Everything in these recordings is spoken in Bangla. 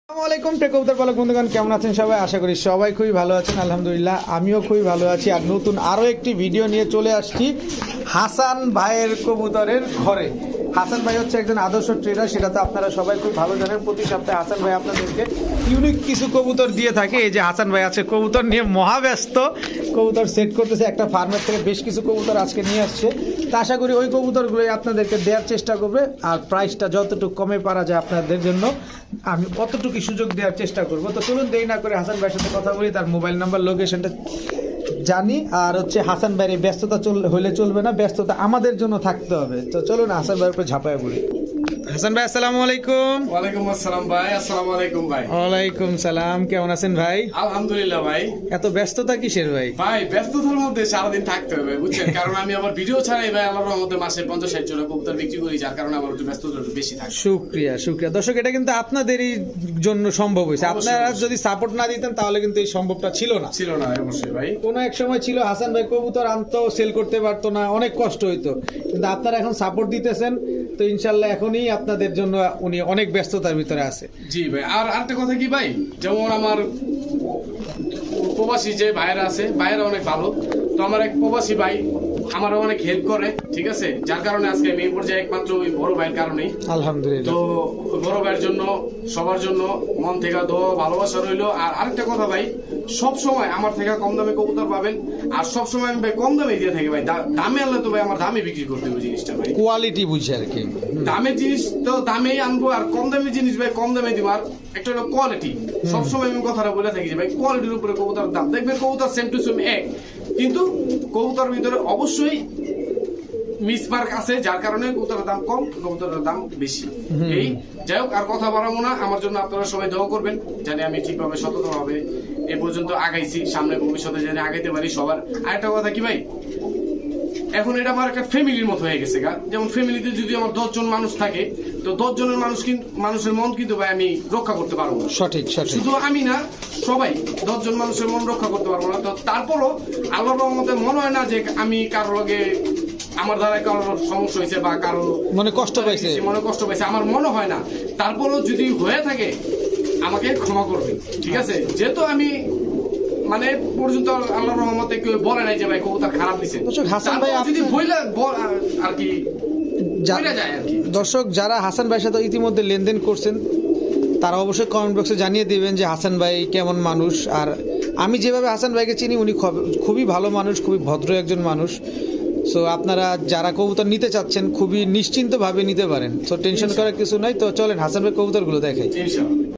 আসসালামু আলাইকুম কবুতর পালক বন্ধুগণ, কেমন আছেন সবাই? আশা করি সবাই খুবই ভালো আছেন। আলহামদুলিল্লাহ আমিও খুবই ভালো আছি। আর নতুন আরও একটি ভিডিও নিয়ে চলে আসছি হাসান ভাইয়ের কবুতরের ঘরে। হাসান ভাই হচ্ছে একজন আদর্শ ট্রেডার, সেটা তো আপনারা সবাই খুব ভালো জানেন। প্রতি সপ্তাহে হাসান ভাই আপনাদেরকে ইউনিক কিছু কবুতর দিয়ে থাকে। এই যে হাসান ভাই আছে কবুতর নিয়ে মহাব্যস্ত, কবুতর সেট করতেছে। একটা ফার্মের থেকে বেশ কিছু কবুতর আজকে নিয়ে আসছে। তা আশা করি ওই কবুতরগুলোই আপনাদেরকে দেওয়ার চেষ্টা করবে, আর প্রাইসটা যতটুকু কমে পারা যায় আপনাদের জন্য আমি কতটুকু সুযোগ দেওয়ার চেষ্টা করবো। তো চলুন দেরি না করে হাসান ভাইয়ের সাথে কথা বলি, তার মোবাইল নাম্বার লোকেশনটা জানি। আর হচ্ছে হাসান ভাইয়ের ব্যস্ততা হলে চলবে না, ব্যস্ততা আমাদের জন্য থাকতে হবে। তো চলুন হাসান ভাইয়ের উপরে ঝাঁপায় পড়ি। হাসান ভাই আসসালামু আলাইকুম। ওয়ালাইকুম আসসালাম ভাই। আসসালামু আলাইকুম ভাই। ওয়ালাইকুম সালাম, কেমন আছেন ভাই? আলহামদুলিল্লাহ ভাই। এত ব্যস্ততা কিসের ভাই? ভাই ব্যস্ততার মধ্যে সারাদিন থাকতে হবে বুঝছেন, কারণ আমি আবার ভিডিও ছাড়াই ভাই আল্লাহর রহমতে মাসে 50-60 জন কবুতর বিক্রি করি, যার কারণে আমার একটু ব্যস্ততা একটু বেশি থাকে। শুকরিয়া শুকরিয়া। দর্শক, এটা কিন্তু আপনাদেরই জন্য সম্ভব হয়েছে। আপনারা যদি সাপোর্ট না দিতেন তাহলে কিন্তু এই সম্ভবটা ছিল না। অবশ্যই ভাই। কোনো এক সময় ছিল হাসান ভাই কবুতর আনতো, সেল করতে পারতো না, অনেক কষ্ট হইতো। কিন্তু আপনারা এখন সাপোর্ট দিতেছেন, তো ইনশাল্লাহ এখনই আপনাদের জন্য উনি অনেক ব্যস্ততার ভিতরে আছে। জি ভাই। আর আরেকটা কথা কি ভাই, যেমন আমার প্রবাসী যে ভাইয়েরা আছে, ভাইয়েরা অনেক ভালো। তো আমার এক প্রবাসী ভাই আমারও অনেক হেল্প করে, ঠিক আছে, যার কারণে আজকে আমি এই পর্যায়ে একমাত্র ওই বড় ভাইয়ের কারণেই। আলহামদুলিল্লাহ। তো বড় ভাইয়ের জন্য সবার জন্য মন থেকে দোয়া ভালোবাসা রইলো। আর আরেকটা কথা ভাই, সব সময় আমার থেকে কম দামে কবুতর পাবেন, আর সব সময় আমি ভাই কম দামে দিয়ে থাকি ভাই। দামে আনলে তো ভাই আমার দামে বিক্রি করতে হবে জিনিসটা ভাই, কোয়ালিটি বুঝে আর কি। দামের জিনিস তো দামেই আনবো, আর কম দামের জিনিস ভাই কম দামে দিব। আর একটা হলো কোয়ালিটি, সবসময় আমি কথাটা বলে থাকি যে ভাই কোয়ালিটির উপরে কবুতর দাম। দেখবেন কবুতর সেম টু সেম এক, কিন্তু কবুতর ভিতরে অবশ্যই মিসমার্ক আছে, যার কারণে কবুতরের দাম কম, কবুতরের দাম বেশি। এই যাই হোক, আর কথা বাড়াবো না। আমার জন্য আপনারা সবাই দোয়া করবেন জানি আমি ঠিকভাবে সততাভাবে এ পর্যন্ত আগাইছি, সামনে ভবিষ্যতে জানি আগাইতে পারি সবার। আরেকটা কথা কি ভাই, এখন এটা আমার একটা ফ্যামিলির মতো হয়ে গেছে গা। যেমন ফ্যামিলিতে যদি আমার 10 জন মানুষ থাকে, তো 10 জনের মানুষের মন কিন্তু ভাই আমি রক্ষা করতে পারবো না। সঠিক সঠিক। শুধু আমি না, সবাই 10 জন মানুষের মন রক্ষা করতে পারবো না। তো তারপরও আল্লাহর রহমতে মনে হয় না যে আমি কারোর লগে আমার দ্বারা কারোর সমস্যা হয়েছে বা কারো মনে কষ্ট পাইছে, আমার মনে হয় না। তারপরও যদি হয়ে থাকে আমাকে ক্ষমা করবে, ঠিক আছে। যেহেতু আমি মানে পর্যন্ত আল্লাহর রহমতে কেউ বলে নাই যে ভাই কবুতর খারাপ দিছে। হাসান ভাই যদি আর কি দর্শক যারা হাসান ভাইয়ের সাথে ইতিমধ্যে লেনদেন করছেন তারা অবশ্যই কমেন্ট বক্সে জানিয়ে দিবেন যে হাসান ভাই কেমন মানুষ। আর আমি যেভাবে হাসান ভাইকে চিনি, উনি খুবই ভালো মানুষ, খুবই ভদ্র একজন মানুষ। সো আপনারা যারা কবুতর নিতে চাচ্ছেন খুবই নিশ্চিন্তভাবে নিতে পারেন, তো টেনশন করার কিছু নাই। তো চলেন হাসান ভাই কবুতরগুলো দেখাই।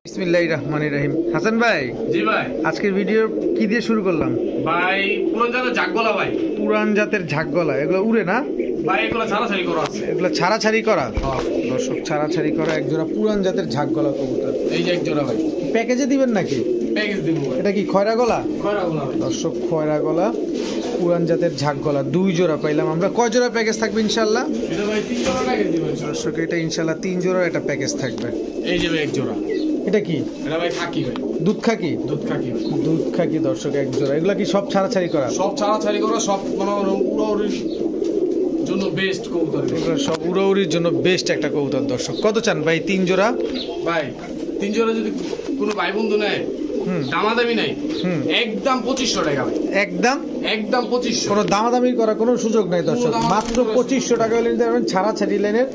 বিসমিল্লাহির রহমানির রহিম। হাসান ভাই, জি ভাই, আজকের ভিডিও কি দিয়ে শুরু করলাম? ভাই পুরান জাতের ঝাকগলা ভাই। পুরান জাতের ঝাকগলা, এগুলো উড়ে না ভাই? এগুলো ছাড়াছাড়ি করা আছে। এগুলো ছাড়াছাড়ি করা? দর্শক, ছাড়াছাড়ি করা একজোড়া পুরান জাতের ঝাকগলা কবুতর। এই যে একজোড়া ভাই। প্যাকেজে দিবেন নাকি? প্যাকেজ দিব ভাই। এটা কি খয়রা গলা? খয়রা গলা ভাই। দর্শক, খয়রা গলা পুরান জাতের ঝাকগলা 2 জোড়া পাইলাম আমরা। কয় জোড়া প্যাকেজ থাকবে ইনশাআল্লাহ? এটা ভাই 3 জোড়া প্যাকেজ দিব দর্শক, এটা ইনশাআল্লাহ 3 জোড়ার একটা প্যাকেজ থাকবে। এই যে ভাই এক জোড়া। এটা কি? এটা ভাই খাকি ভাই। দুধ খাকি? দুধ খাকি ভাই। দুধ খাকি দর্শক এক জোড়া। এগুলা কি সব ছাড়াছাড়ি করা? সব ছাড়াছাড়ি করা, সব মানে উড়াউড়ির জন্য বেস্ট কবুতর। এগুলো সব উড়াউড়ির জন্য বেস্ট একটা কবুতর। দর্শক, কত চান ভাই 3 জোড়া? ভাই 3 জোড়া যদি কোনো ভাই বন্ধু নেয়, দামাদামি নাই, একদম 2500 টাকা ভাই। একদম 2500। কোনো দামাদামি করার কোনো সুযোগ নাই দর্শক, মাত্র 2500 টাকা হলে নিতে পারবেন। ছাড়াছাড়ি লাইনের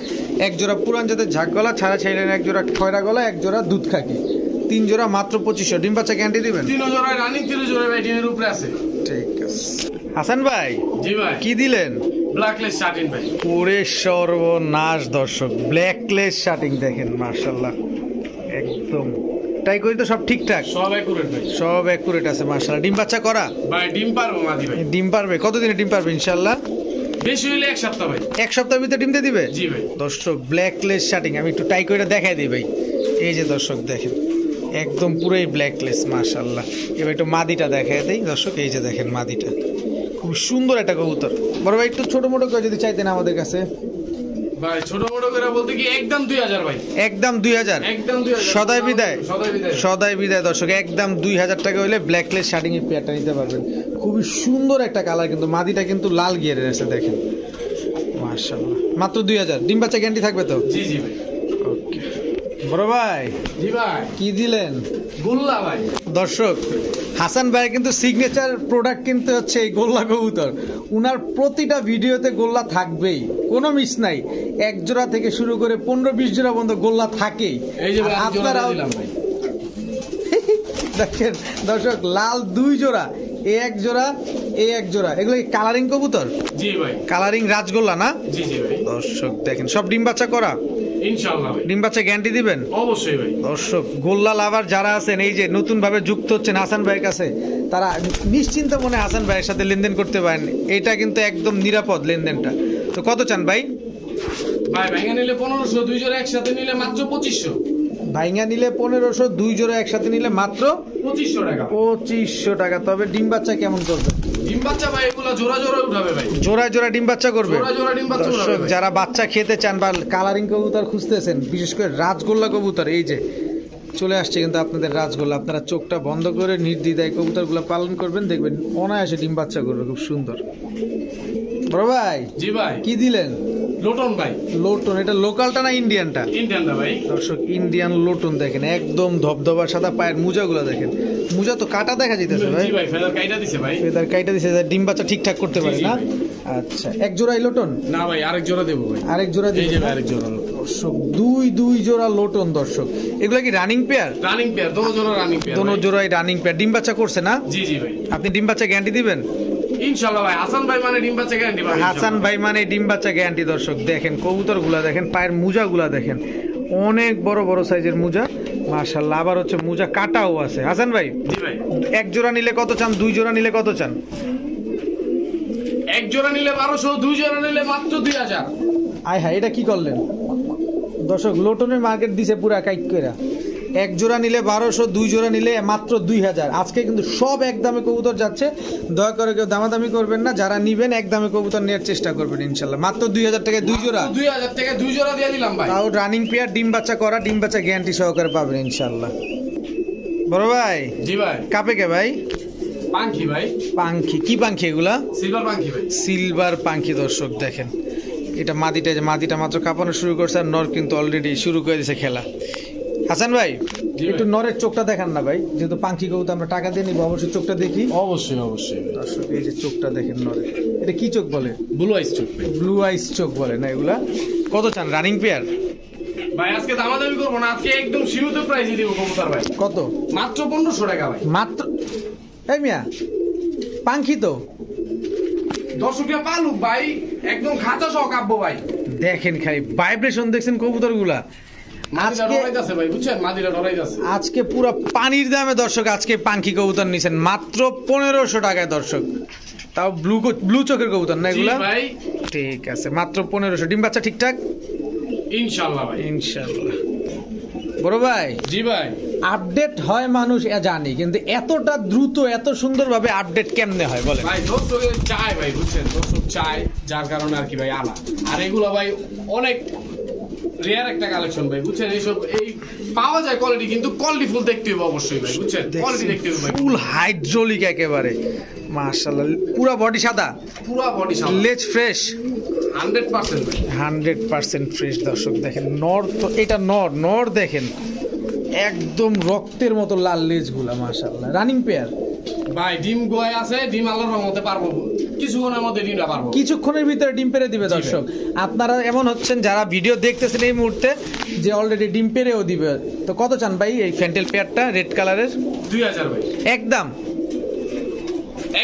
এক জোড়া পুরান জাতের ঝাকগলা, ছাড়াছাড়ি লাইনের এক জোড়া খয়রা গলা, এক জোড়া দুধ খাকি, 3 জোড়া মাত্র 2500। ডিম বাচ্চা গ্যারান্টি দিবেন? 3 জোড়ায় রানিং, 3 জোড়ায় ভাই ডিমের উপরে আছে। ঠিক আছে হাসান ভাই। জি ভাই। কি দিলেন? ব্ল্যাকলেস শাটিং ভাই। পুরে সর্বনাশ দর্শক, ব্ল্যাকলেস শাটিং দেখেন, মাশাআল্লাহ একদম টাই করি তো সব ঠিকঠাক? সব একুরেট ভাই, সব একুরেট আছে মাশাআল্লাহ। ডিম বাচ্চা করা? ভাই ডিম পারবো মাদি ভাই। ডিম পারবে? কতদিনে ডিম পারবে ইনশাআল্লাহ? বেশি হইলে 1 সপ্তাহ ভাই। 1 সপ্তাহের ভিতরে ডিম দিয়ে দিবে? জি ভাই। দর্শক, ব্ল্যাকলেস শাটিং আমি একটু টাই করে দেখাই দিই ভাই। এই যে দর্শক দেখেন, একদম পুরোই ব্ল্যাকলেস মাশাআল্লাহ। এবার একটু মাদিটা দেখাই দেই দর্শক। এই যে দেখেন মাদিটা, খুব সুন্দর একটা কবুতর। বড় ভাই একটু ছোট মোটো করে যদি চাইতেন আমাদের কাছে। ভাই ছোট মোটো করে বলতে কি একদম 2000 ভাই। একদম 2000? একদম 2000। সদাই বিদায়? সদাই বিদায়। সদাই বিদায় দর্শক, একদম 2000 টাকা হলে ব্ল্যাকলেস শাটিং এর পেয়ারটা নিতে পারবেন। খুবই সুন্দর একটা কালার, কিন্তু মাদিটা কিন্তু লাল গিয়ারের আছে দেখেন মাশাআল্লাহ। মাত্র 2000। ডিম বাচ্চা গ্যারান্টি থাকবে তো? জি জি ভাই। ওকে, বড় ভাই জি ভাই কি দিলেন? গোল্লা ভাই। দর্শক হাসান ভাই কিন্তু সিগনেচার প্রোডাক্ট কিনতে হচ্ছে এই গোল্লা কবুতর। উনার প্রতিটা ভিডিওতে গোল্লা থাকবেই, কোনো মিস নাই। এক জোড়া থেকে শুরু করে 15-20 জোড়া পর্যন্ত গোল্লা থাকেই। এই যে ভাই আপনারাও দিলাম ভাই। দেখেন দর্শক, লাল 2 জোড়া, এক জোড়া এক জোড়া। এগুলো কি কালারিং কবুতর? জি ভাই কালারিং রাজগোল্লা না? জি জি ভাই। দর্শক দেখেন সব ডিম বাচ্চা করা। ইনশাআল্লাহ ভাই। ডিম বাচ্চা গ্যারান্টি দিবেন? অবশ্যই ভাই। দর্শক গোল্লা লাভার যারা আছেন, এই যে নতুন ভাবে যুক্ত হচ্ছেন হাসান ভাইয়ের কাছে, তারা নিশ্চিন্ত মনে হাসান ভাইয়ের সাথে লেনদেন করতে পারেন। এটা কিন্তু একদম নিরাপদ লেনদেনটা। তো কত চান ভাই? ভাই ভাইঙ্গা নিলে 1500, 2 জোড়া একসাথে নিলে মাত্র 2500। ভাইঙ্গা নিলে 1500, 2 জোড়া একসাথে নিলে মাত্র 2500 টাকা। 2500 টাকা। তবে ডিম বাচ্চা কেমন করবে? ডিম বাচ্চা ভাই এগুলো জোড়া জোড়া উঠাবে ভাই। জোড়া জোড়া ডিম বাচ্চা করবে। জোড়া জোড়া ডিম বাচ্চা উঠাবে দর্শক ভাই। যারা বাচ্চা খেতে চান বা কালারিং কবুতর খুঁজতেছেন, বিশেষ করে রাজগোল্লা কবুতর, এই যে চলে আসছে কিন্তু আপনাদের রাজগোল্লা। আপনারা চোখটা বন্ধ করে নির্দ্বিধায় কবুতরগুলো পালন করবেন, দেখবেন অনায়াসে ডিম বাচ্চা করবে, খুব সুন্দর। বড় ভাই জি ভাই কি দিলেন? লোটন ভাই। লোটন। এটা লোকালটা না ইন্ডিয়ানটা? ইন্ডিয়ান না ভাই। দর্শক ইন্ডিয়ান লোটন দেখেন, একদম ধবধবা সাদা। পায়ের মোজাগুলো দেখেন, মোজা তো কাটা দেখা যাইতেছে ভাই। জি ভাই ফেদার কাইটা দিছে ভাই। ফেদার কাইটা দিছে, ডিম বাচ্চা ঠিকঠাক করতে পারে জি না? ভাই। আচ্ছা, এক জোড়াই লোটন? না ভাই আরেক জোড়া দেবো ভাই। আরেক জোড়া এই যে দিবেন ভাই না? আরেক জোড়া। দর্শক দুই জোড়া লোটন। দর্শক এগুলা কি রানিং পেয়ার? রানিং পেয়ার, দোনো জোড়া রানিং পেয়ার। দোনো জোড়াই রানিং পেয়ার। ডিম বাচ্চা করছে না? জি জি ভাই। আপনি ডিম বাচ্চা গ্যারান্টি দিবেন? ইনশাআল্লাহ ভাই। হাসান ভাই মানে ডিম বাচ্চা গ্যারান্টি ভাই। হাসান ভাই মানে ডিম বাচ্চা গ্যারান্টি। দর্শক দেখেন কবুতর গুলা দেখেন, পায়ের মোজা গুলা দেখেন, অনেক বড় বড় সাইজের মোজা, মাশাআল্লাহ। আবার হচ্ছে মোজা কাটাও আছে। হাসান ভাই জি ভাই। এক জোড়া নিলে কত চান? 2 জোড়া নিলে কত চান? এক জোড়া নিলে 1200, 2 জোড়া নিলে মাত্র 2000। আয় হ্যাঁ, এটা কি করলেন? দর্শক লোটনের মার্কেট দিছে পুরা কাইট কইরা। এক জোড়া নিলে 1200, 2 জোড়া নিলে মাত্র 2000। আজকে কিন্তু সব এক দামে কবুতর যাচ্ছে, দয়া করে কেউ দামাদামি করবেন না। যারা নিবেন এক দামে কবুতর নেওয়ার চেষ্টা করবেন ইনশাল্লাহ। মাত্র 2000 টাকায় 2 জোড়া। 2000 টাকা 2 জোড়া দিয়ে দিলাম ভাই। তাও রানিং পেয়ার, ডিম বাচ্চা করা, ডিম বাচ্চা গ্যারান্টি সহকারে পাবেন ইনশাল্লাহ। বড় ভাই জি ভাই। কাপে কে ভাই? পাঙ্খি ভাই। পাঙ্খি। কি পাঙ্খি এগুলা? সিলভার পাঙ্খি ভাই। সিলভার পাঙ্খি। দর্শক দেখেন এটা মাদিটা মাত্র কাঁপানো শুরু করছে, আর নর কিন্তু অলরেডি শুরু করে দিয়েছে খেলা। হাসান ভাই একটু নরের চোখটা দেখান না ভাই, যেহেতু পাঙ্খি কবুতর আমরা টাকা দিয়ে নিবো, অবশ্যই চোখটা দেখি। অবশ্যই অবশ্যই। দর্শক এই যে চোখটা দেখেন নরের, এটা কি চোখ বলে? ব্লু আইস চোখ ভাই। ব্লু আইস চোখ বলে না এগুলা? কত চান রানিং পেয়ার? ভাই আজকে দামাদামি করবো না, আজকে একদম সীমিত প্রাইসে দিব কবুতর ভাই। কত? মাত্র 1500 টাকা ভাই। মাত্র? এই মিয়া পাঙ্খি তো দর্শকরা পালুক ভাই, একদম খাঁচা সহ কাব্য ভাই। দেখেন খালি ভাইব্রেশন দেখছেন কবুতর গুলা। মাদিরা ডরাইতাছে ভাই, বুঝছেন? মাদিরা ডরাইতাছে। আজকে পুরো পানির দামে দর্শক আজকে পাঙ্খি কবুতর নিছেন মাত্র 1500 টাকায় দর্শক। তাও ব্লু চোখের কবুতর না এগুলা? জি ভাই। ঠিক আছে, মাত্র 1500। ডিম বাচ্চা ঠিকঠাক? ইনশাআল্লাহ ভাই। ইনশাআল্লাহ। বড় ভাই জি ভাই। আপডেট হয় মানুষ জানি, কিন্তু এতটা দ্রুত এত সুন্দরভাবে আপডেট কেমনে হয় বলেন? ভাই দর্শক চায় ভাই, বুঝছেন? দর্শক চায়, যার কারণে আর কি ভাই আনা। আর এগুলো ভাই অনেক রেয়ার একটা কালেকশন ভাই, বুঝছেন? এইসব এই পাওয়া যায় কোয়ালিটি, কিন্তু কোয়ালিটি ফুল দেখতে হবে অবশ্যই ভাই, বুঝছেন? কোয়ালিটি দেখতে হবে ভাই। ফুল হাইড্রোলিক একেবারে, মাশাআল্লাহ। পুরো বডি সাদা, পুরো বডি সাদা, লেজ ফ্রেশ 100% ভাই। 100% ফ্রেশ। দর্শক দেখেন নর তো, এটা নর দেখেন একদম রক্তের মতো লাল লেজগুলা, মাশাআল্লাহ। রানিং পেয়ার ভাই। ডিম গোয় আছে, ডিম আল্লাহর রহমতে পারবো, কিছুক্ষণের মধ্যে ডিমটা পারবো, কিছুক্ষণের ভিতরে ডিম পেরে দিবে। দর্শক আপনারা এমন হচ্ছেন যারা ভিডিও দেখতেছেন এই মুহূর্তে, যে অলরেডি ডিম পেরেও দিবে। তো কত চান ভাই এই ফ্যান্টেল পেয়ারটা রেড কালারের? 2000 ভাই। একদম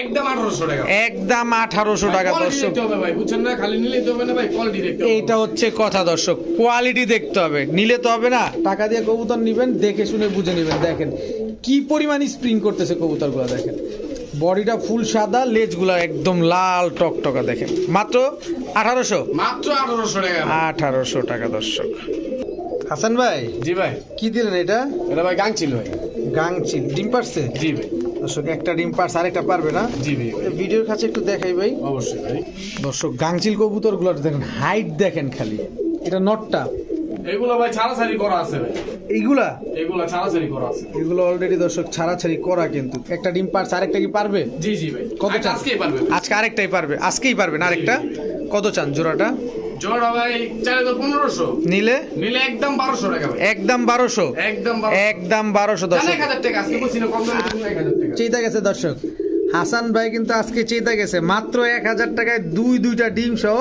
একদম 1800 টাকা। একদম 1800 টাকা। দর্শক দেখতে হবে ভাই, বুঝছেন না? খালি নিলেই তো হবে না ভাই, কোয়ালিটি দেখতে হবে। এইটা হচ্ছে কথা দর্শক, কোয়ালিটি দেখতে হবে, নিলে তো হবে না। টাকা দিয়ে কবুতর নিবেন, দেখে শুনে বুঝে নিবেন। দেখেন কি পরিমাণ স্প্রিং করতেছে কবুতরগুলো, দেখেন বডিটা ফুল সাদা, লেজগুলা একদম লাল টকটকা। দেখেন মাত্র 1800। মাত্র 1800 টাকা। 1800 টাকা। দর্শক হাসান ভাই জি ভাই। কি দিলেন এটা? এটা ভাই গাংচিল ভাই। গাংচিল। ডিম পারছে? জি ভাই। দর্শক একটা ডিম পারছে, আরেকটা পারবে না? জি ভাই। ভিডিওর কাছে একটু দেখাই ভাই। অবশ্যই ভাই। দর্শক গাংচিল কবুতর গুলো দেখেন, হাইট দেখেন খালি। এটা নটটা? এগুলো ভাই ছাড়াছাড়ি করা আছে ভাই। এগুলো ছাড়াছাড়ি করা আছে। এগুলো অলরেডি দর্শক ছাড়াছাড়ি করা, কিন্তু একটা ডিম পারছে, আরেকটা কি পারবে? জি জি ভাই। কত চান? আজকেই পারবে। আজকে আরেকটাই পারবে, আজকেই পারবে না আরেকটা? কত চান জোড়াটা? জোড়া ভাই চাইলে তো 1500, নিলে নিলে একদম 1200 টাকা ভাই, একদম 1200, একদম একদম 1200 দর্শক। 1000 টাকা আজকে বলছি না, কম দামে 1000 টাকা। চেতা গেছে দর্শক, হাসান ভাই কিন্তু আজকে চেতা গেছে, মাত্র 1000 টাকায় দুইটা ডিম সহ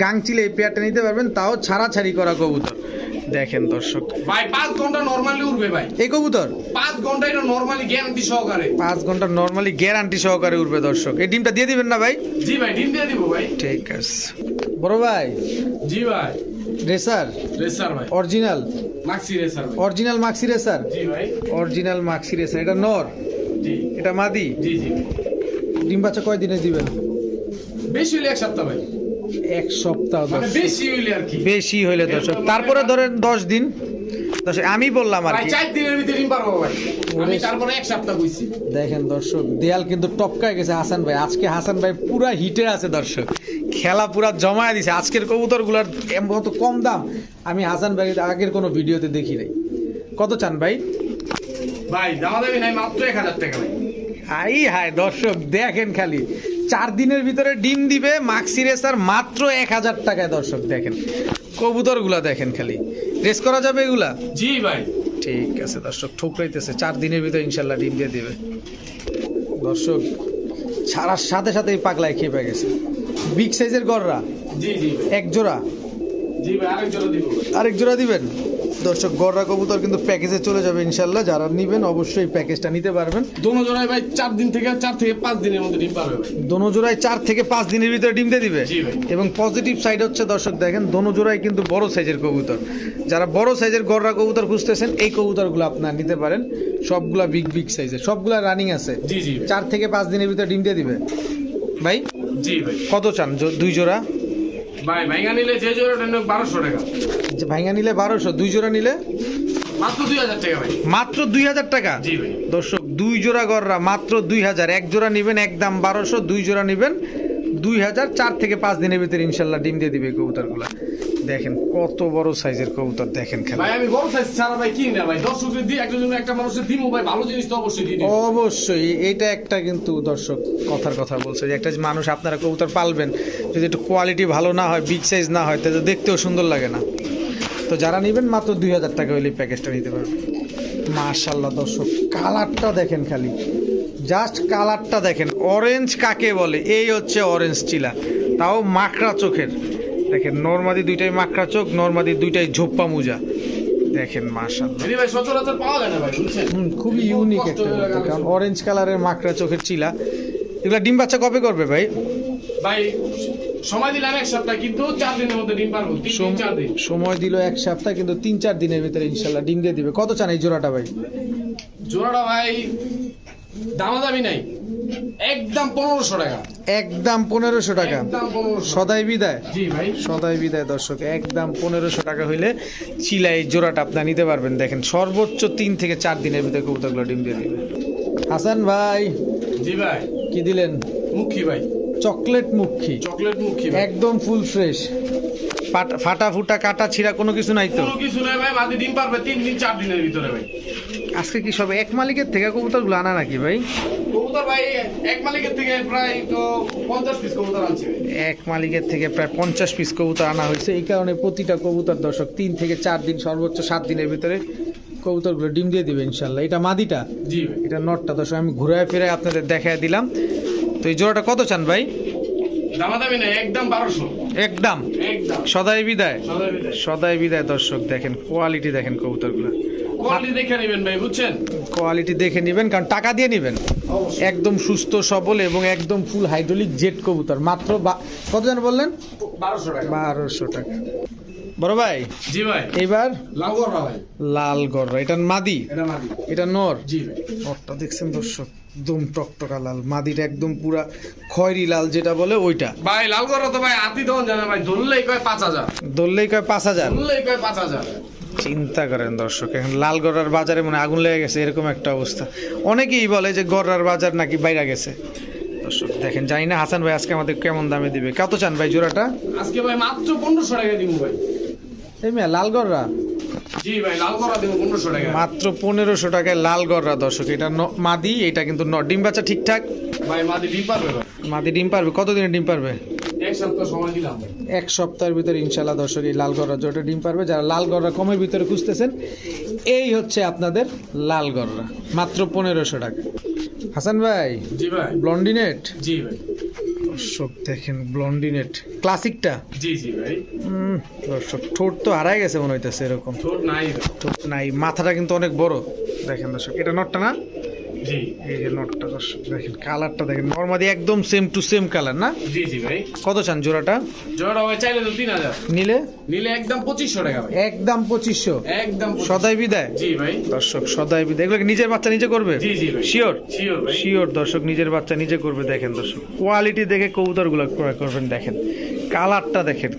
গাংচিলে এই পেয়ারটা নিতে পারবেন, তাও ছাড়াছাড়ি করা কবুতর। দেখেন দর্শক ভাই 5 ঘন্টা নরমালি উঠবে ভাই, এই কবুতর 5 ঘন্টা এটা নরমালি গ্যারান্টি সহকারে, 5 ঘন্টা নরমালি গ্যারান্টি সহকারে উঠবে দর্শক। এই ডিমটা দিয়ে দিবেন না ভাই? জি ভাই ডিম দিয়ে দিব ভাই। ঠিক আছে বড় ভাই। জি ভাই রেসার রেসার ভাই, অরিজিনাল মাক্সি রেসার ভাই। অরিজিনাল মাক্সি রেসার, জি ভাই অরিজিনাল মাক্সি রেসার। এটা নর, জি এটা মাদি। জি জি ডিম বাচ্চা কয় দিনে দিবেন? বেশি হইলে এক সপ্তাহ ভাই, এক সপ্তাহ মানে দর্শক। বেশি হইলে আর কি, বেশি হইলে দর্শক, তারপরে ধরেন 10 দিন দর্শক, আমি বললাম আর ভাই কি। 4 দিনের ভিতরে ডিম পারবো ভাই, আমি তারপরে এক সপ্তাহ কইছি। দেখেন দর্শক দেয়াল কিন্তু টপকায় গেছে হাসান ভাই, আজকে হাসান ভাই পুরা হিটে আছে দর্শক, খেলা পুরা জমায় দিছে। আজকের কবুতরগুলোর এত কম দাম আমি হাসান ভাই আগের কোনো ভিডিওতে দেখি নাই। কত চান ভাই? ভাই দামাদামি নাই, মাত্র 1000 টাকা ভাই। হাই হাই দর্শক দেখেন খালি 4 দিনের ভিতরে ডিম দিবে মাক্সি রেসার, মাত্র 1000 টাকায় দর্শক। দেখেন কবুতরগুলা দেখেন খালি, রেস করা যাবে এগুলা? জি ভাই ঠিক আছে দর্শক, ঠোকরাইতেছে 4 দিনের ভিতরে ইনশাল্লাহ ডিম দিয়ে দিবে দর্শক। ছাড়ার সাথে সাথেই পাগলায় খেপে গেছে। বিগ সাইজের গররা জি জি এক জোড়া, জি ভাই আরেক জোড়া দিব, আরেক জোড়া দিবেন দর্শক। গররা কবুতর কিন্তু প্যাকেজে চলে যাবে ইনশাল্লাহ, যারা নিবেন অবশ্যই প্যাকেজটা নিতে পারবেন। দোনো জোড়ায় ভাই 4 দিন থেকে 4 থেকে 5 দিনের মধ্যে ডিম পারবে ভাই। দোনো জোড়ায় 4 থেকে 5 দিনের ভিতরে ডিম দিয়ে দিবে। জি ভাই। এবং পজিটিভ সাইড হচ্ছে দর্শক দেখেন দোনো জোড়ায় কিন্তু বড় সাইজের কবুতর, যারা বড় সাইজের গররা কবুতর খুঁজতেছেন এই কবুতরগুলো আপনারা নিতে পারেন। সবগুলা বিগ সাইজের, সবগুলা রানিং আছে। জি জি 4 থেকে 5 দিনের ভিতরে ডিম দিয়ে দিবে ভাই। জি ভাই। কত চান 2 জোড়া? ভাই ভাইঙ্গা নিলে যে জোড়াটা নেব 1200 টাকা, যে ভাইঙ্গা নিলে 1200, 2 জোড়া নিলে মাত্র 2000 টাকা ভাই। মাত্র 2000 টাকা জি ভাই। দর্শক। 2 জোড়া গররা মাত্র 2000, এক জোড়া নিবেন একদম 1200, 2 জোড়া নিবেন 2000। 4 থেকে 5 দিনের ভিতরে ইনশাল্লাহ ডিম দিয়ে দিবে কবুতরগুলা। দেখেন কত বড় সাইজের কবুতর দেখেন খেলা। ভাই আমি বড় সাইজ ছাড়া ভাই কিনি না ভাই, দর্শকদের দিয়ে একটা জন্য একটা মানুষের দিমু ভাই, ভালো জিনিস তো অবশ্যই দিই। অবশ্যই এটা একটা কিন্তু দর্শক কথার কথা বলছে যে একটা মানুষ আপনারা কবুতর পালবেন, যদি একটু কোয়ালিটি ভালো না হয়, বিগ সাইজ না হয়, তাহলে দেখতেও সুন্দর লাগে না। তো যারা নেবেন মাত্র 2000 টাকা হইলে প্যাকেজটা নিতে পারবেন। মাশাআল্লাহ দর্শক কালারটা দেখেন খালি, জাস্ট কালারটা দেখেন, অরেঞ্জ কাকে বলে, এই হচ্ছে অরেঞ্জ চিলা, তাও মাকড়া চোখের। দেখেন নরমাদি দুইটাই মাকড়া চোখ, নরমাদি দুইটাই ঝোপ্পা মুজা। দেখেন মাশাআল্লাহ ভাই সচরাচর পাওয়া যায় না ভাই, বুঝছেন? খুবই ইউনিক একটা কবুতর, কারণ অরেঞ্জ কালারের মাকড়া চোখের চিলা। এগুলা ডিম বাচ্চা কবে করবে ভাই? ভাই সময় দিলাম এক সপ্তাহ, কিন্তু 4 দিনের মধ্যে ডিম পারবো, 3-4 দিন সময় দিল এক সপ্তাহ, কিন্তু 3-4 দিনের ভিতরে ইনশাল্লাহ ডিম দিয়ে দিবে। কত চান এই জোড়াটা ভাই? জোড়াটা ভাই দামাদামি নাই, একদম 1500 টাকা, একদম 1500 টাকা। একদম 1500। সদাই বিদায়। জি ভাই সদাই বিদায় দর্শক, একদম 1500 টাকা হইলে চিলা এই জোড়াটা আপনার নিতে পারবেন। দেখেন সর্বোচ্চ 3 থেকে 4 দিনের ভিতরে কবুতরগুলো ডিম দিয়ে দিবে। হাসান ভাই জি ভাই। কি দিলেন? মুখী ভাই, চকলেট মুখী, চকলেট মুখী ভাই। একদম ফুল ফ্রেশ, ফাটা ফুটা কাটা ছিঁড়া কোনো কিছু নাই তো? কোনো কিছু নাই ভাই, মাদি ডিম পারবে 3-4 দিনের ভিতরে ভাই। আজকে কি সব এক মালিকের থেকে কবুতরগুলো আনা নাকি ভাই? কবুতর ভাই এক মালিকের থেকে প্রায় তো 50 পিস কবুতর আনছে ভাই। এক মালিকের থেকে প্রায় 50 পিস কবুতর আনা হয়েছে, এই কারণে প্রতিটা কবুতর দর্শক 3 থেকে 4 দিন, সর্বোচ্চ 7 দিনের ভিতরে কবুতরগুলো ডিম দিয়ে দিবে ইনশাল্লাহ। এটা মাদিটা, জি ভাই। এটা নটটা দর্শক আমি ঘুরায় ফিরে আপনাদের দেখায় দিলাম। তো এই জোড়াটা কত চান ভাই? দামাদামি নাই, একদম 1200, একদম একদম সদাই বিদায়। সবাই বিদায়। সদাই বিদায় দর্শক। দেখেন কোয়ালিটি দেখেন কবুতরগুলো, কোয়ালিটি দেখে নেবেন ভাই, বুঝছেন? কোয়ালিটি দেখে নেবেন, কারণ টাকা দিয়ে নেবেন। অবশ্যই। একদম সুস্থ সবল এবং একদম ফুল হাইড্রোলিক জেট কবুতর। মাত্র কত জান বললেন? 1200 টাকা। 1200 টাকা। বড় ভাই জি ভাই। এইবার লাল গররা ভাই, লাল গররা, এটা মাদি, এটা মাদি, এটা নর। জি ভাই। নরটা দেখছেন দর্শক, একদম টকটকা লাল, মাদিটা একদম পুরা খয়েরি লাল যেটা বলে ওইটা। ভাই লাল গররা তো ভাই আতি দন জানা ভাই, ধরলেই কয় 5000, ধরলেই কয় 5000। ধরলেই কয় 5000। চিন্তা করেন দর্শক, এখন লাল গড়ার বাজারে মানে আগুন লেগে গেছে এরকম একটা অবস্থা। অনেকেই বলে যে গড়ার বাজার নাকি বাইরে গেছে। দর্শক দেখেন, জানি না হাসান ভাই আজকে আমাদের কেমন দামে দিবে। কত চান ভাই জোড়াটা? আজকে ভাই মাত্র 1500 টাকা দিব ভাই। এই মিয়া লাল গড়রা জি ভাই, লাল গররা দিব 1500 টাকা। মাত্র 1500 টাকায় লাল গড়রা দর্শক। এটা মাদি, এটা কিন্তু ডিম বাচ্চা ঠিকঠাক? ভাই মাদি ডিম পারবে ভাই, মাদি ডিম পারবে? কতদিনে ডিম পারবে? এক এক সপ্তাহ সময় দিলাম ভাই। এক সপ্তাহের ভিতরে ইনশাল্লাহ দর্শক এই লাল গররা জোড়াটা ডিম পারবে। যারা লাল গররা কমের ভিতরে খুঁজতেছেন, এই হচ্ছে আপনাদের লাল গররা, মাত্র 1500 টাকা। হাসান ভাই, জি ভাই। ব্লন্ডিনেট, জি ভাই। দর্শক দেখেন ব্লন্ডিনেট ক্লাসিকটা। জি জি ভাই। দর্শক ঠোঁট তো হারাই গেছে মনে হইতেছে, এরকম ঠোঁট নাই ভাই। ঠোঁট নাই, মাথাটা কিন্তু অনেক বড়। দেখেন দর্শক, এটা নটটা না? জি। এই যে নটটা দর্শক দেখেন, কালারটা দেখেন নরমালি একদম সেম টু সেম কালার না? জি জি ভাই। কত চান জোড়াটা? জোড়া ভাই চাইলে তো 3000, নিলে নিলে একদম 2500 টাকা ভাই। একদম 2500, একদম 2500। সদাই বিদায়। জি ভাই। দর্শক সদাই বিদায়। এগুলো কি নিজের বাচ্চা নিজে করবে? জি জি ভাই। শিওর? শিওর ভাই। শিওর দর্শক, নিজের বাচ্চা নিজে করবে। দেখেন দর্শক, কোয়ালিটি দেখে কবুতরগুলো ক্রয় করবেন। দেখেন কালারটা দেখেন,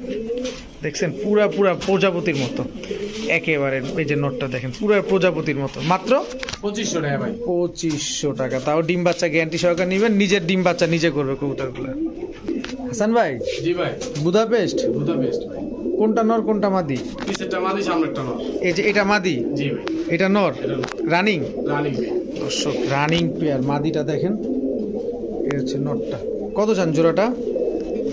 দেখছেন পুরা পুরা প্রজাপতির মতো একেবারে। এই যে নটটা দেখেন, পুরা প্রজাপতির মতো। মাত্র 2500 টাকা ভাই। 2500 টাকা, তাও ডিম বাচ্চা গ্যারান্টি সহকারে নিবেন। নিজের ডিম বাচ্চা নিজে করবে কবুতরগুলো। হাসান ভাই, জি ভাই। বুদাপেস্ট বুদাপেস্ট ভাই। কোনটা নর কোনটা মাদি? পিছেরটা মাদি, সামনেরটা নর। এই যে এটা মাদি, জি ভাই। এটা নর। এটা নর। রানিং রানিং ভাই। দর্শক, রানিং পেয়ার। মাদিটা দেখেন, এই হচ্ছে নটটা। কত চান জোড়াটা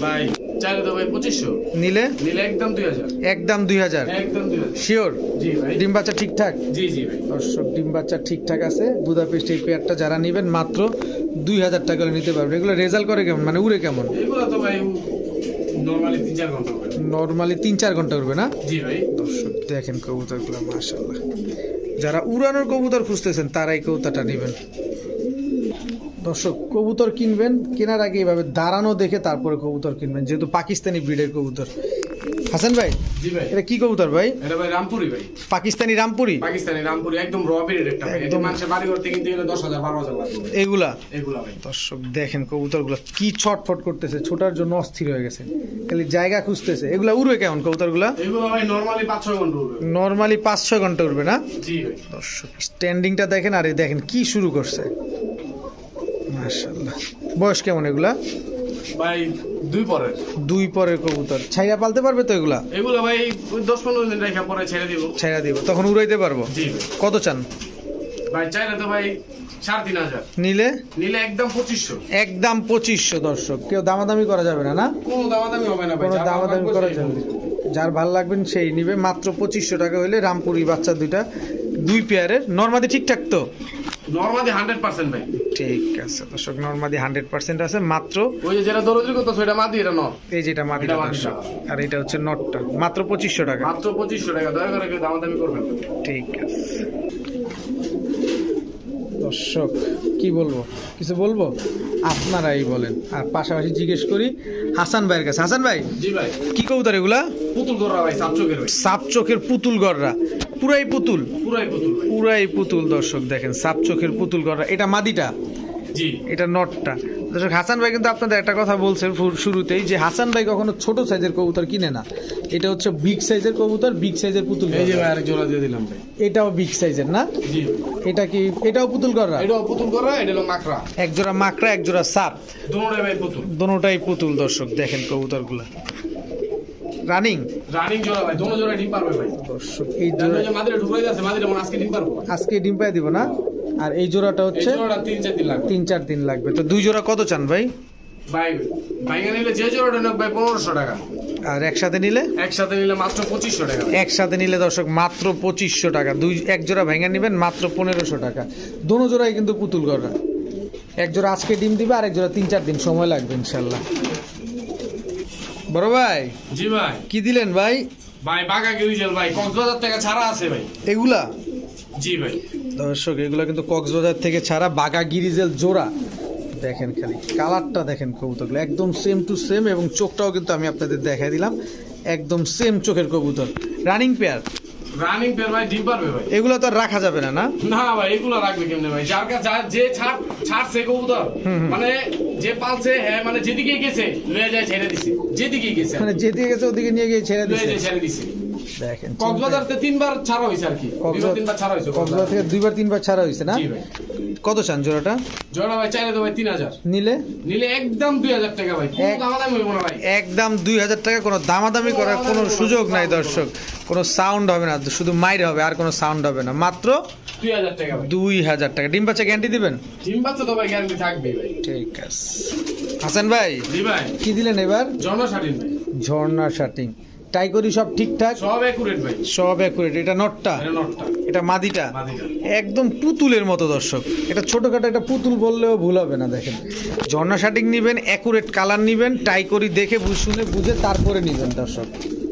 ভাই চাইলে তো ভাই 2500, নিলে? নিলে একদম 2000। একদম 2000। একদম 2000। শিওর? জি ভাই। ডিম বাচ্চা ঠিকঠাক? জি জি ভাই। দর্শক ডিম বাচ্চা ঠিকঠাক আছে। বুদাপেস্ট এই পেয়ারটা যারা নেবেন মাত্র 2000 টাকা হলে নিতে পারবেন। এগুলো রেজাল্ট করে কেমন, মানে উড়ে কেমন? এগুলো তো ভাই নরমালি 3-4 ঘন্টা হবে। নরমালি 3-4 ঘন্টা উড়বে না? জি ভাই। দর্শক দেখেন কবুতরগুলো মাশাআল্লাহ। যারা উড়ানোর কবুতর খুঁজতেছেন তারাই কবুতরটা নেবেন। দর্শক কবুতর কিনবেন, কেনার আগে এইভাবে দাঁড়ানো দেখে তারপরে কবুতর কিনবেন, যেহেতু পাকিস্তানি ব্রিডের কবুতর। হাসান ভাই, জি ভাই। এটা কি কবুতর ভাই? এটা ভাই রামপুরি ভাই। পাকিস্তানি রামপুরি? পাকিস্তানি রামপুরি, একদম র ব্রিড একটা ভাই। এটা মানুষের বাড়ি করতে কিন্তু এগুলো 10,000-12,000 লাগবে ভাই। এগুলা এগুলা ভাই। দর্শক দেখেন কবুতরগুলো কি ছটফট করতেছে, ছোটার জন্য অস্থির হয়ে গেছে, খালি জায়গা খুঁজতেছে। এগুলা উড়বে কেমন কবুতরগুলা? এগুলো ভাই নরমালি 5-6 ঘন্টা উড়বে। নরমালি 5-6 ঘন্টা উড়বে না? জি ভাই। দর্শক স্ট্যান্ডিংটা দেখেন, আর এই দেখেন কি শুরু করছে, মাশাআল্লাহ। বয়স কেমন এগুলা? ভাই 2 পরের। 2 পরের কবুতর। ছাইরা পালতে পারবে তো এগুলা? এগুলো ভাই 10-15 দিন রেখে পরে ছেড়ে দিব। ছাইরা দিব, তখন উড়াইতে পারবো। জি ভাই। কত চান? ভাই চাইলে তো ভাই 3500, নিলে? নিলে একদম 2500। একদম 2500। দর্শক কেউ দামাদামি করা যাবে না? না কোনো দামাদামি হবে না ভাই। কোনো যার দামাদামি ভালো করা লাগবে যাবে সেই না। যার ভালো লাগবেন সেই নিবে। মাত্র 2500 টাকা হইলে রামপুরি বাচ্চা দুইটা, 2 পেয়ারের। নরমাদি ঠিকঠাক তো? নরমালি 100% ভাই। ঠিক আছে দর্শক, নরমাদি 100% আছে। মাত্র ওই যে যেটা দরজরি করতেছ এটা মাদি, এটা নর। এই যেটা মাদি এটা মাদি দর্শক, টাকা। আর এটা হচ্ছে নটটা। মাত্র 2500 টাকা। মাত্র 2500 টাকা। দয়া করে কেউ দামাদামি করবেন না। ঠিক আছে দর্শক, কি বলবো, কিছু বলবো? আপনারাই বলেন। আর পাশাপাশি জিজ্ঞেস করি হাসান ভাইয়ের কাছে। হাসান ভাই, জি ভাই। কি কবুতর এগুলা? পুতুল গররা ভাই, সাপচকের ভাই। সাপ চোখের পুতুল গররা, পুরাই পুতুল? পুরাই পুতুল ভাই। পুরাই পুতুল দর্শক দেখেন, সাপ চোখের পুতুল গররা। এটা মাদিটা, জি। এটা নটটা। দর্শক হাসান ভাই কিন্তু আপনাদের একটা কথা বলছেন শুরুতেই, যে হাসান ভাই কখনো ছোট সাইজের কবুতর কিনে না। এটা হচ্ছে বিগ সাইজের কবুতর, বিগ সাইজের পুতুল। এই যে ভাই আরেক জোড়া দিয়ে দিলাম ভাই। এটাও বিগ সাইজের না? জি। এটা কি, এটাও পুতুল গররা? এটাও পুতুল গররা, এটা হলো মাকড়া। এক জোড়া মাকড়া, এক জোড়া সাপ, দুটোটাই ভাই পুতুল। দোনোটাই পুতুল। দর্শক দেখেন কবুতরগুলা রানিং রানিং জোড়া ভাই, দুটো জোড়া ডিম পারবে ভাই। দর্শক এই জানো জোড়া যে মাদিরা ঢুকাই যাচ্ছে, মাদিরা মনে আজকে ডিম পারবো। আজকে ডিম পাই দিব না? আর এই জোড়াটা এই হচ্ছে জোড়াটা 3-4 দিন লাগবে। 3-4 দিন লাগবে। তো 2 জোড়া কত চান ভাই? ভাই ভাইঙ্গা নিলে যে জোড়াটা নেব ভাই 1500 টাকা। আর একসাথে নিলে? একসাথে নিলে মাত্র 2500 টাকা। একসাথে নিলে দর্শক মাত্র 2500 টাকা। এক জোড়া ভাঙা নেবেন মাত্র 1500 টাকা। দোনো জোড়াই কিন্তু পুতুল গররা। এক জোড়া আজকে ডিম দিবে, আর এক জোড়া 3-4 দিন সময় লাগবে ইনশাল্লাহ। বড় ভাই, জি ভাই। কি দিলেন ভাই? ভাই বাগা গিরিজেল ভাই, কক্সবাজার থেকে ছাড়া আছে ভাই। এগুলা? জি ভাই। দর্শক এগুলো কিন্তু কক্সবাজার থেকে ছাড়া বাগা গিরিজেল জোড়া। দেখেন খালি কালারটা দেখেন কবুতরগুলো একদম সেম টু সেম, এবং চোখটাও কিন্তু আমি আপনাদের দেখাই দিলাম, একদম সেম চোখের কবুতর। Running pair? রানিং পেয়ার ভাই, ডিম পারবে ভাই। এগুলো তো আর রাখা যাবে না? না না ভাই, এগুলো রাখবে কেমনে ভাই? যার কাছে যে ছাড়ছে কবুতর, মানে যে পালছে, হ্যাঁ মানে যেদিকে গেছে লয়ে যায় ছেড়ে দিছে, যেদিকে গেছে মানে যেদিকে গেছে ওদিকে নিয়ে গিয়ে ছেড়ে লয়ে দিচ্ছে। যায় ছেড়ে দিছে। দেখেন কক্সবাজার থেকে 3বার ছাড়া হয়েছে আর কি, 2-3বার ছাড়া হয়েছে কক্সবাজার থেকে 2-3বার ছাড়া হয়েছে না? জি ভাই। কত চান জোড়াটা? জোড়া ভাই চাইলে তো ভাই 3000, নিলে? নিলে একদম 2000 টাকা ভাই। কোনো দামাদামি হইব না ভাই। একদম 2000 টাকা। কোনো দামাদামি করার কোনো সুযোগ নাই দর্শক। কোনো সাউন্ড হবে না, শুধু মাইর হবে, আর কোনো সাউন্ড হবে না। মাত্র 2000 টাকা ভাই। 2000 টাকা। ডিম বাচ্চা গ্যারান্টি দিবেন? ডিম বাচ্চা তো ভাই গ্যারান্টি থাকবে ভাই। ঠিক আছে। হাসান ভাই জি ভাই কি দিলেন এবার? ঝর্ণা শাটিন ভাই, ঝর্ণা শার্টিং টাই করি সব ঠিকঠাক, সব একুরেট ভাই। সব অ্যাকুরেট। এটা নটটা, এটা নটটা, এটা মাদিটা, মাদিটা। একদম পুতুলের মতো দর্শক। এটা ছোটখাটো একটা পুতুল বললেও ভুল হবে না। দেখেন ঝর্ণা শার্টিং নিবেন, অ্যাকুরেট কালার নিবেন, টাই করি দেখে শুনে বুঝে তারপরে নিবেন দর্শক।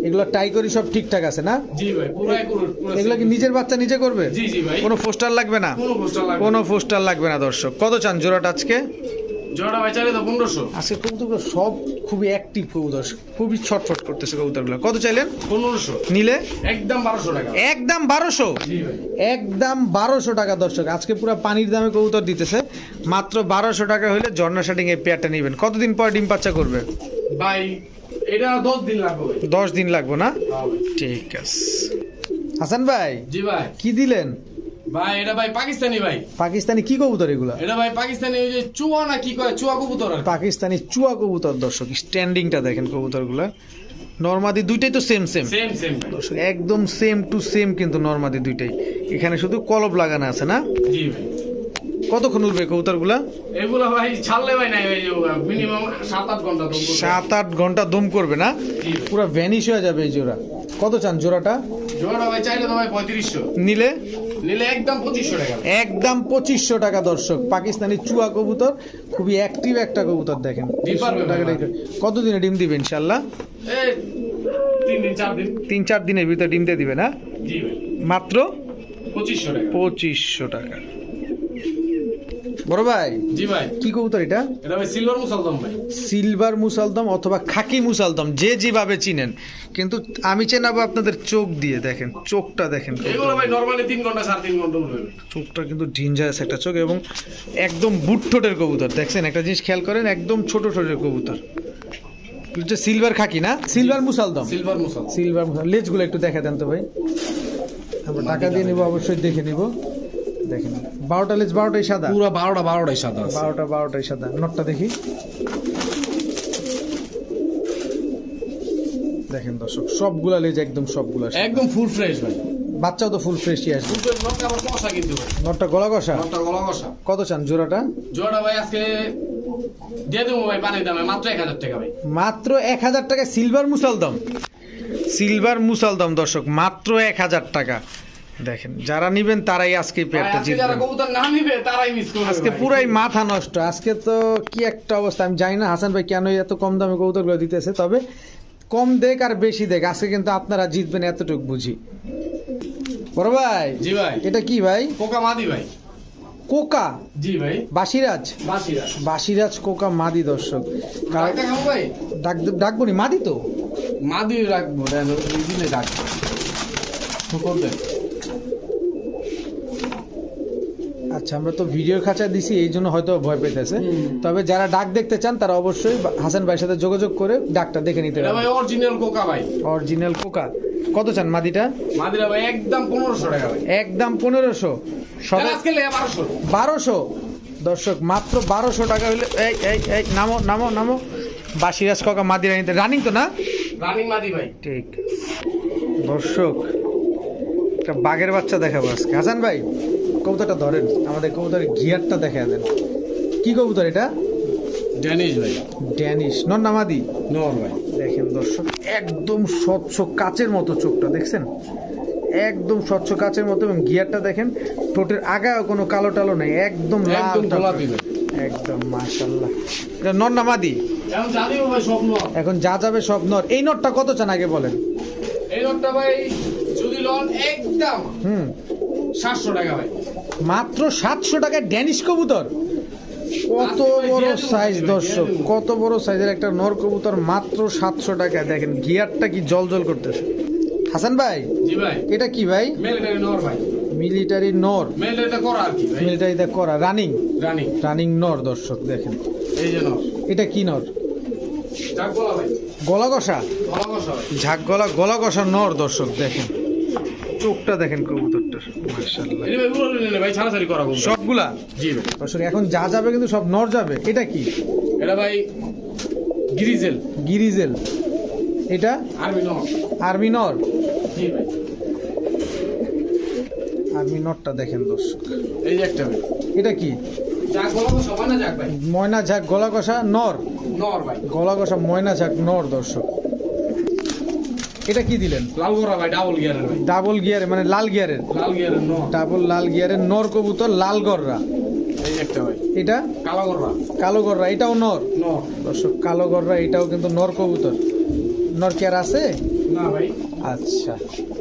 এগুলো টাই করি সব ঠিকঠাক আছে না? জি ভাই পুরো একুরেট। এগুলো কি নিজের বাচ্চা নিজে করবে? জি জি ভাই, কোনো পোস্টার লাগবে না? কোনো পোস্টার লাগবে না। কোনো পোস্টার লাগবে না দর্শক। কত চান জোড়াটা আজকে? জোড়া ভাই চাইলে তো 1500। আজকে কবুতরগুলো সব খুবই অ্যাক্টিভ কবুতর, খুবই ছটফট করতেছে কবুতরগুলো। কত চাইলেন? 1500 নিলে একদম 1200 টাকা। একদম 1200, জি ভাই একদম 1200 টাকা দর্শক। আজকে পুরো পানির দামে কবুতর দিতেছে। মাত্র 1200 টাকা হলে ঝর্ণা শার্টিং এই পেয়ারটা নেবেন। কতদিন পর ডিম বাচ্চা করবে ভাই? এটা 10 দিন লাগবে ভাই। 10 দিন লাগবে না? হ্যাঁ ভাই। ঠিক আছে। হাসান ভাই জি ভাই। কি দিলেন? ভাই এটা ভাই পাকিস্তানি ভাই। পাকিস্তানি কি কবুতর এগুলা? এটা ভাই পাকিস্তানি ওই যে চুয়া না কি কয়, চুয়া কবুতর আর কি। পাকিস্তানি চুয়া কবুতর দর্শক। স্ট্যান্ডিংটা দেখেন কবুতরগুলা। নরমাদি দুইটাই তো সেম সেম সেম সেম ভাই। দর্শক, একদম সেম টু সেম কিন্তু নরমাদি দুইটাই। এখানে শুধু কলব লাগানো আছে না? জি ভাই। কতক্ষণ উঠবে কবুতরগুলা? এগুলো ভাই ছাড়লে ভাই নাই ভাই, মিনিমাম 7-8 ঘন্টা দম করবে। 7-8 ঘন্টা দম করবে না? জি ভাই। পুরো ভ্যানিশ হয়ে যাবে এই জোড়া। কত চান জোড়াটা? জোড়া ভাই চাইলে তো ভাই 3500, নিলে নিলে একদম 2500 টাকা। একদম 2500 টাকা দর্শক। পাকিস্তানি চুয়া কবুতর, খুবই অ্যাক্টিভ একটা কবুতর। দেখেন ডিম পারবে ভাই। কতদিনে ডিম দিবে ইনশাল্লাহ? এই 3 দিন 4 দিন। 3-4 দিনের ভিতরে ডিম দিয়ে দিবে না? জি ভাই। মাত্র 2500 টাকা। 2500 টাকা। বড় ভাই জি ভাই। কি কবুতর এটা? এটা ভাই সিলভার মুসালদম ভাই। সিলভার মুসালদম অথবা খাকি মুসালদম, যে যেভাবে চিনেন, কিন্তু আমি চেনাবো আপনাদের চোখ দিয়ে। দেখেন চোখটা দেখেন, এগুলো ভাই নরমালি 3 ঘন্টা 3.5 ঘন্টা উঠবে। চোখটা কিন্তু ডেঞ্জারাস একটা চোখ, এবং একদম বুট ঠোঁটের কবুতর। দেখছেন একটা জিনিস খেয়াল করেন, একদম ছোট ঠোঁটের কবুতর। সিলভার খাকি না, সিলভার মুসালদম। সিলভার মুসাল। সিলভার মুসাল। লেজগুলো একটু দেখা দেন তো ভাই, আমরা টাকা দিয়ে নিব, অবশ্যই দেখে নিব। দেখেন 12টা লেজ, 12টাই সাদা। পুরো 12টাই সাদা আছে। 12টাই সাদা। নটটা দেখি। দেখেন দর্শক সবগুলা লেজ একদম সবগুলা সাদা। একদম ফুল ফ্রেশ ভাই। বাচ্চাও তো ফুল ফ্রেশই আসবে। দুটো নটটা আবার কষা কিন্তু ভাই। নটটা গলা কষা। নটটা গলা কষা। কত চান জোড়াটা? জোড়া ভাই আজকে দিয়ে দেবো ভাই পানির দামে মাত্র 1000 টাকা ভাই। মাত্র 1000 টাকা সিলভার মুসালদম। সিলভার মুসালদম দর্শক মাত্র 1000 টাকা। দেখেন যারা নিবেন তারাই আজকে পেয়ারটা আজকে যারা জিতবেন। কবুতর না নিবে তারাই মিস করবে আজকে ভাই। পুরাই মাথা নষ্ট। আজকে তো কি একটা অবস্থা, আমি জানি না হাসান ভাই কেন এত কম দামে কবুতরগুলো দিতেছে। তবে কম দেখ আর বেশি দেখ, আজকে কিন্তু আপনারা জিতবেন এতটুকু বুঝি। বড় ভাই জি ভাই। এটা কি ভাই? কোকা মাদি ভাই। কোকা জি ভাই। বাসিরাজ। বাসিরা। বাসিরাজ কোকা মাদি দর্শক। ডাক দেখাবো ভাই। ডাকবো নি মাদি তো? মাদি রাখবো দেন, ওই দিনে রাখবো তো করবেন। আচ্ছা আমরা তো ভিডিও খাঁচা দিছি, এই জন্য হয়তো ভয় পেতেছে। তবে যারা ডাক দেখতে চান তারা অবশ্যই হাসান ভাইয়ের সাথে যোগাযোগ করে ডাকটা দেখে নিতে এটা পারবেন। ভাই অরিজিনাল কোকা ভাই। Original Coca. কত চান মাদিটা? মাদিরা ভাই একদম 1500 টাকা ভাই। একদম 1500। সবাই আজকে লেগে 1200। 1200 দর্শক, মাত্র 1200 টাকা হলে। এই এই এই নামো নামো নামো। বাসিরাজ কোকা মাদিরা নিতে রানিং তো না? রানিং মাদি ভাই। ঠিক দর্শক, একটা বাঘের বাচ্চা দেখাবো আজকে। হাসান ভাই কবুতরটা ধরেন, আমাদের কবুতরের গিয়ারটা দেখা দেন। কি কবুতর এটা? ড্যানিশ ভাই। ড্যানিশ নর না মাদি? নর ভাই। দেখেন দর্শক একদম স্বচ্ছ কাচের মতো চোখটা, দেখছেন একদম স্বচ্ছ কাচের মতো। এবং গিয়ারটা দেখেন, ঠোঁটের আগায় কোনো কালো টালো নেই, একদম লাল একদম টকটকে। গোলাপি ভাই। একদম মাশাআল্লাহ। এটা নর না মাদি? এখন জানিও ভাই সব নর। এখন যা যাবে সব নর। এই নরটা কত চান আগে বলেন? এই নরটা ভাই যদি লন একদম 700 টাকা ভাই। মাত্র 700 টাকায় ড্যানিশ কবুতর। কত বড় সাইজ দর্শক, কত বড় সাইজের একটা নর কবুতর মাত্র 700 টাকা। দেখেন গিয়ারটা কি জল জল করতেছে। হাসান ভাই জি ভাই। এটা কি ভাই? মিলিটারি নর ভাই। মিলিটারি নর। মিলিটারিটা করা আর কি ভাই। মিলিটারিতে করা রানিং। রানিং। রানিং নর দর্শক দেখেন। এই যে নর। এটা কি নর? যাক বলা ভাই। গলা কষা। গলা কষা ভাই। ঝাঁক গলা, গলা কষা নর দর্শক। দেখেন চোখটা দেখেন কবুতরটার, মাশাআল্লাহ। এই ভাই উড়ালে নেই ভাই, ছাড়াছাড়ি করা কবুতর সবগুলা? জি ভাই। দর্শক এখন যা যাবে কিন্তু সব নর যাবে। এটা কি? এটা ভাই গ্রিজেল। গিরিজেল। এটা আর্মি নর। আর্মি নর। জি ভাই। আর্মি নরটা দেখেন দর্শক। এই যে একটা ভাই। এটা কি? যাক গলা কষা ময়না যাক ভাই, ময়না ঝাক গলা কষা নর, নর ভাই, গলা কষা ময়না ঝাক নর দর্শক। এটা কি দিলেন? লাল গড়া ভাই, ডাবল গিয়ারের ভাই, ডাবল গিয়ারে মানে লাল গিয়ারের, লাল গিয়ারের নর, ডাবল লাল গিয়ারের নর কবুতর, লাল গররা। এই একটা ভাই, এটা কালো গড়া, কালো গররা, এটাও নর নর দর্শক। কালো গররা এটাও কিন্তু নর কবুতর। নর কি আর আছে? না ভাই। আচ্ছা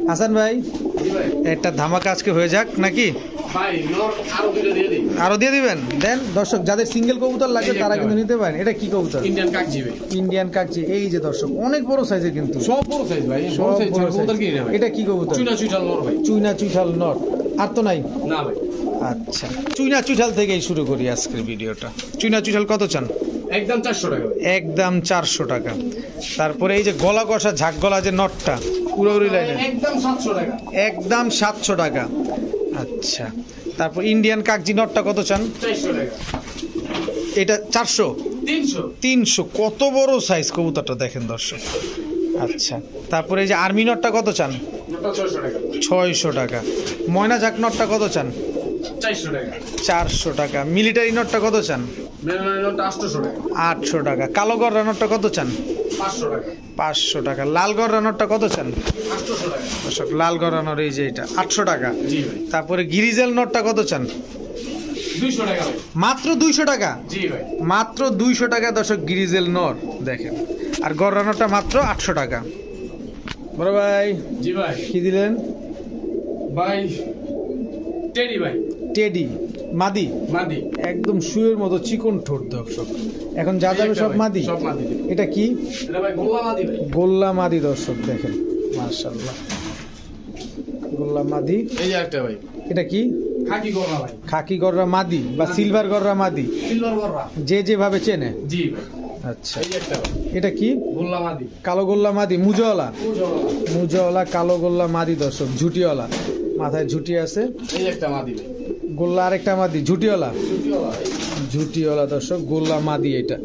হাসান ভাই, জি ভাই, একটা ধামাকা আজকে হয়ে যাক নাকি? ভাই নর আরো দুটো দিয়ে দিই, আরো দিয়ে দিবেন? দেন দর্শক, যাদের সিঙ্গেল কবুতর লাগবে এই যে তারা একটা কিন্তু ভাই। নিতে পারেন। এটা কি কবুতর? ইন্ডিয়ান কাকজি ভাই, ইন্ডিয়ান কাকজি। এই যে দর্শক, অনেক বড় সাইজের কিন্তু, সব বড় সাইজ ভাই, সব বড় সাইজ বড় কবুতর size। কি রে ভাই? এটা কি কবুতর? চুইনা চুইটাল নর ভাই, চুইনা চুইঠাল নর। আর তো নাই? না ভাই, আচ্ছা, চুইনা চুইঠাল থেকেই শুরু করি আজকের ভিডিওটা। চুইনা চুইঠাল কত চান? একদম 400 টাকা ভাই, একদম 400 টাকা। তারপরে এই যে গলা কষা ঝাক গলা যে নটটা উড়াউড়ি লাইনের, একদম 700 টাকা, একদম 700 টাকা। আচ্ছা, তারপর ইন্ডিয়ান কাকজি নটটা কত চান? 400 টাকা, এটা 400, 300, 300। কত বড় সাইজ কবুতরটা দেখেন দর্শক। আচ্ছা, তারপরে এই যে আর্মি নটটা কত চান? নটটা 600 টাকা, 600 টাকা। ময়না ঝাক নটটা কত চান? 400 টাকা, 400 টাকা। মিলিটারি নটটা কত চান? মেরুনের নটটা 800 টাকা, 800 টাকা। কালো গররা নটটা কত চান? 500 টাকা, 500 টাকা। লাল গররা নটটা কত চান? 800 টাকা, দর্শক, লাল গররা নট এই যে এটা 800 টাকা। জি ভাই, তারপরে গিরিজেল নটটা কত চান? 200 টাকা ভাই, মাত্র 200 টাকা। জি ভাই, মাত্র 200 টাকা দর্শক, গিরিজেল নর দেখেন। আর গররা নটটা মাত্র 800 টাকা। বড় ভাই জি ভাই, কি দিলেন? ভাই টেডি ভাই, টেডি মাদি, মাদি, একদম শুয়ের মতো চিকন ঠোঁট দর্শক। এখন যা যাবে সব মাদি। সব মাদি, এটা কি? এটা ভাই গোল্লা মাদি ভাই, গোল্লা মাদি দর্শক দেখেন, মাশাআল্লাহ গোল্লা মাদি। এই যে একটা ভাই, এটা কি? খাকি গড়া ভাই, খাকি গররা মাদি বা সিলভার গররা মাদি, সিলভার গড়া, যে যেভাবে চেনে। জি ভাই, আচ্ছা, এই যে একটা ভাই, এটা কি? গোল্লা মাদি, কালো গোল্লা মাদি, মুজওয়ালা, উজলা, মুজওয়ালা কালো গোল্লা মাদি দর্শক, ঝুটিওয়ালা, মাথায় ঝুটি আছে। এই যে একটা মাদি ভাই, গোল্লা আরেকটা মাদি, ঝুটিওয়ালা, উজলা ভাই, ঝুটিওয়ালা দর্শক, গোল্লা মাদি। এটা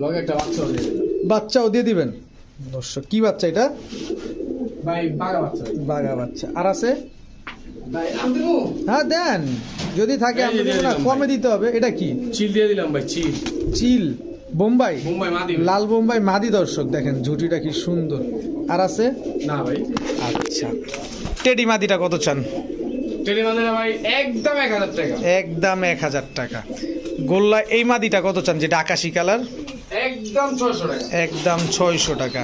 লগে একটা বাচ্চা দিয়ে দিন। বাচ্চাও দিয়ে দিবেন দর্শক। কি বাচ্চা এটা? ভাই বাগা বাচ্চা ভাই, বাঘা বাচ্চা। আর আছে? ভাই আমি দেবো, হ্যাঁ দেন, যদি থাকে। এই যে আমরা দিয়ে দেবো না, দিলাম কমে ভাই। দিতে হবে। এটা কি? চিল দিয়ে দিলাম ভাই, চিল, চিল বোম্বাই, মুম্বাই মাদি ভাই। লাল বোম্বাই মাদি দর্শক দেখেন, ঝুটিটা কি সুন্দর। আর আছে? না ভাই, আচ্ছা, টেডি মাদিটা কত চান? টেডি মাদিরা ভাই একদম 1000 টাকা, একদম 1000 টাকা। গোল্লা এই মাদিটা কত চান, যেটা আকাশি কালার? একদম 600 টাকা, একদম 600 টাকা।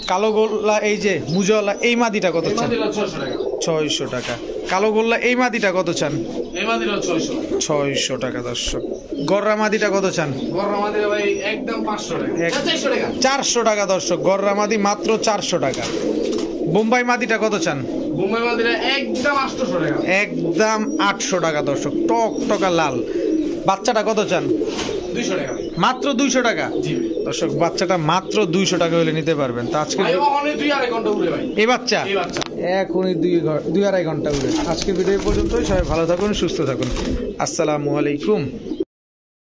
কালো গোল্লা এই যে মুজওয়ালা এই মাদিটা কত এই চান? মাদিরা 600 টাকা, 600 টাকা। কালো গোল্লা এই মাদিটা কত চান? এই মাদিরা 600, 600 টাকা দর্শক। গররা মাদিটা কত চান? গররা মাদিরা ভাই একদম 500 টাকা, 400 টাকা, 400 টাকা দর্শক। গররা মাদি মাত্র 400 টাকা। বোম্বাই মাদিটা কত চান? মুম্বাই মাদিরা একদম 800 টাকা, একদম 800 টাকা দর্শক, টক টকা লাল। বাচ্চাটা কত চান? 200 টাকা ভাই, মাত্র 200 টাকা জি ভাই, দর্শক। বাচ্চাটা মাত্র 200 টাকা হলে নিতে পারবেন। তা আজকে ভাই অনেক 2-2.5 ঘন্টা উড়ে ভাই, এই বাচ্চা এই বাচ্চা। এখনই 2-2.5 ঘন্টা উড়ে। আজকের ভিডিও পর্যন্তই। সবাই ভালো থাকুন, সুস্থ থাকুন। আসসালামু আলাইকুম।